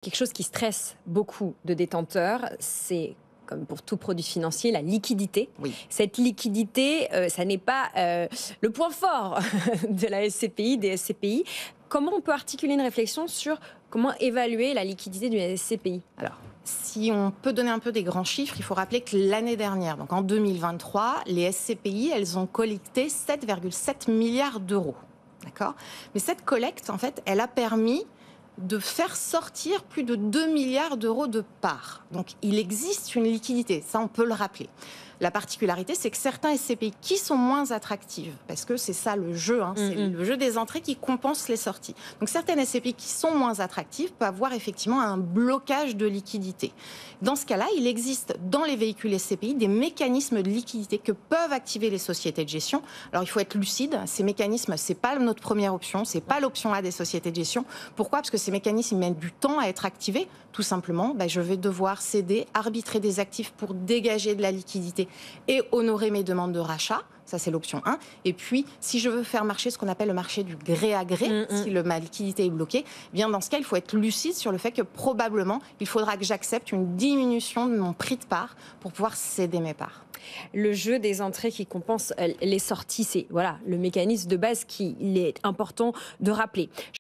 Quelque chose qui stresse beaucoup de détenteurs, c'est, comme pour tout produit financier, la liquidité. Oui. Cette liquidité, ça n'est pas le point fort de la SCPI, des SCPI. Comment on peut articuler une réflexion sur comment évaluer la liquidité d'une SCPI? Alors, si on peut donner un peu des grands chiffres, il faut rappeler que l'année dernière, donc en 2023, les SCPI, elles ont collecté 7,7 milliards d'euros. D'accord ? Mais cette collecte, en fait, elle a permis de faire sortir plus de 2 milliards d'euros de parts. Donc, il existe une liquidité, ça on peut le rappeler. La particularité, c'est que certains SCPI qui sont moins attractives, parce que c'est ça le jeu, c'est le jeu des entrées qui compense les sorties. Donc certaines SCPI qui sont moins attractives peuvent avoir effectivement un blocage de liquidité. Dans ce cas-là, il existe dans les véhicules SCPI des mécanismes de liquidité que peuvent activer les sociétés de gestion. Alors il faut être lucide, ces mécanismes, c'est pas notre première option, c'est pas l'option A des sociétés de gestion. Pourquoi ? Parce que ces mécanismes mettent du temps à être activés. Tout simplement, je vais devoir céder, arbitrer des actifs pour dégager de la liquidité et honorer mes demandes de rachat. Ça, c'est l'option 1. Et puis, si je veux faire marcher ce qu'on appelle le marché du gré à gré, si ma liquidité est bloquée, eh bien dans ce cas, il faut être lucide sur le fait que probablement, il faudra que j'accepte une diminution de mon prix de part pour pouvoir céder mes parts. Le jeu des entrées qui compense les sorties, c'est voilà, le mécanisme de base qu'il est important de rappeler.